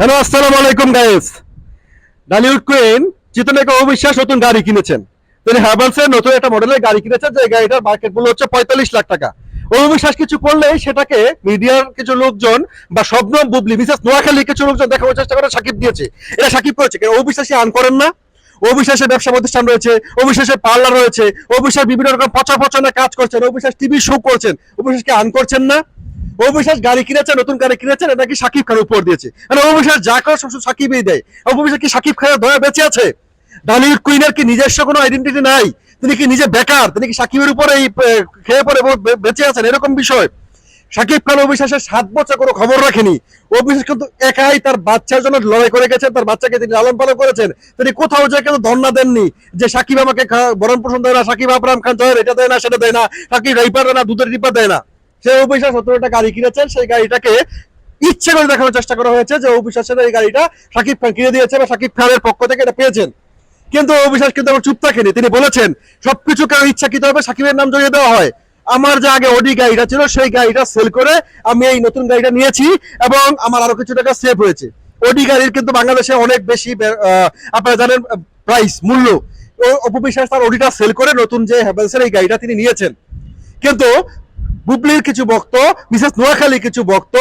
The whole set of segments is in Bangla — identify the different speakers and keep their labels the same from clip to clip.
Speaker 1: হ্যালো, আসসালামু আলাইকুম গাইস। ডালিউড কুইন চিত্রলেখা অবিশ্বাস নতুন গাড়ি কিনেছেন। তিনি হ্যাভেলসের নতুন একটা মডেলের গাড়ি কিনেছেন, যে গাড়িটার মার্কেট মূল্য হচ্ছে 45 লাখ টাকা। অবিশ্বাস কিছু করলেই সেটাকে মিডিয়ার কিছু লোকজন বা শবনম বুবলি, মিসেস নোয়াখালী কিছু লোকজন দেখানোর চেষ্টা করে সাকিব দিয়েছে। এটা সাকিব করেছে, অবিশ্বাসী আর্ন করেন না। অবিশ্বাসের ব্যবসা প্রতিষ্ঠান রয়েছে, অবিশ্বাসের পার্লার রয়েছে, অবিশ্বাস বিভিন্ন রকম পচা পচনা কাজ করছেন, অবিশ্বাস টিভি শো করছেন, অবিশ্বাসকে আর্ন করছেন না। অবিশ্বাস গাড়ি কিনেছে, নতুন গাড়ি কিনেছেন, এটা কি সাকিব খান উপর দিয়েছে? মানে অবিশ্বাস যা করে সব সাকিবই দেয়। অবিশ্বাস কি সাকিব খানের দয়া বেঁচে আছে? ডালিউড কুইনের কি নিজস্ব কোনো আইডেন্টিটি নাই? তিনি কি নিজে বেকার? তিনি কি সাকিবের উপরে খেয়ে পড়ে বেঁচে আছেন এরকম বিষয়? সাকিব খান অবিশ্বাসের 7 বছর কোনো খবর রাখেনি। অবিশ্বাস কিন্তু একাই তার বাচ্চার জন্য লড়াই করে গেছেন, তার বাচ্চাকে তিনি লালন পালন করেছেন। তিনি কোথাও যে কিন্তু ধর্ণা দেননি যে সাকিব আমাকে বরণ পোষণ দেয় না, সাকিব আবরাম খান জয়ের এটা দেয় না, সেটা দেয় না, সাকিব রাইপার দেয় না, দুধের টিপা দেয় না। সে অবিশ্বাস 17টা গাড়ি কিনেছেন, সেই গাড়িটাকে ইচ্ছে করে দেখানোর চেষ্টা করা হয়েছে যে অবিশ্বাসের এই গাড়িটা সাকিব খান কিনে দিয়েছে বা সাকিব খানের পক্ষ থেকে এটা পেয়েছেন। কিন্তু অবিশ্বাস কিন্তু আমার চুপ থাকেনি, তিনি বলেছেন সবকিছু কেন ইচ্ছাকৃত হবে সাকিবের নাম জড়িয়ে দেওয়া হয়। আমার যে আগে অডি গাড়িটা ছিল সেই গাড়িটা সেল করে আমি এই নতুন গাড়িটা নিয়েছি এবং আমার আরো কিছু টাকা সেভ হয়েছে। অডি গাড়ির কিন্তু বাংলাদেশে অনেক বেশি আপনারা জানেন প্রাইস মূল্য। অপবিশ্বাস তার অডিটা সেল করে নতুন যে হ্যাভেলসের এই গাড়িটা তিনি নিয়েছেন। কিন্তু বুবলির কিছু ভক্ত, মিসেস নোয়াখালী কিছু ভক্ত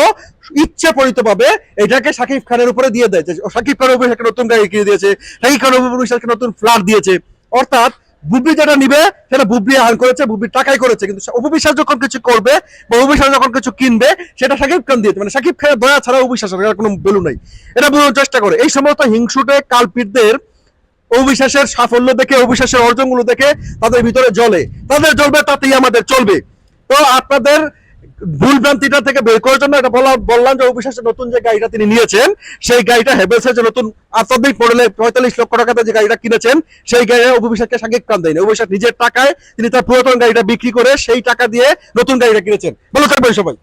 Speaker 1: ইচ্ছাপরিত ভাবে এটাকে সাকিব খানের উপরে দিয়ে দেয়। সাকিব খান অভিষেককে নতুন গাড়ি কিনে দিয়েছে, সাকিব খান অভিষেককে নতুন ফ্ল্যাট দিয়েছে। অর্থাৎ বুবলি যেটা নিবে সেটা বুবলি আর্ন করেছে, বুবলির টাকাই করেছে। কিন্তু অপবিশ্বাস যখন কিছু করবে বা অবিশ্বাস যখন কিছু কিনবে সেটা সাকিব খান দিয়েছে। মানে সাকিব খানের দয়া ছাড়া অবিশ্বাসের কোনো ভ্যালু নাই, এটা বোঝানোর চেষ্টা করে। এই সমস্ত হিংসুটে কালপিটদের অবিশ্বাসের সাফল্য দেখে, অবিশ্বাসের অর্জনগুলো দেখে তাদের ভিতরে জ্বলে। তাদের জ্বলবে, তাতেই আমাদের চলবে। তো আপনাদের ভুল ভ্রান্তিটা থেকে বের করার জন্য এটা বললাম যে অবিশ্বাসের নতুন যে গাড়িটা তিনি নিয়েছেন, সেই গাড়িটা হ্যাভেলসের যে নতুন আধুনিক মডেলের 45 লক্ষ টাকাতে যে গাড়িটা কিনেছেন, সেই গাড়িটা অবিশ্বাসকে সাকিব খান দেয়নি। অবিশ্বাস নিজের টাকায় তিনি তার পুরাতন গাড়িটা বিক্রি করে সেই টাকা দিয়ে নতুন গাড়িটা কিনেছেন। ভালো থাকবেন সবাই।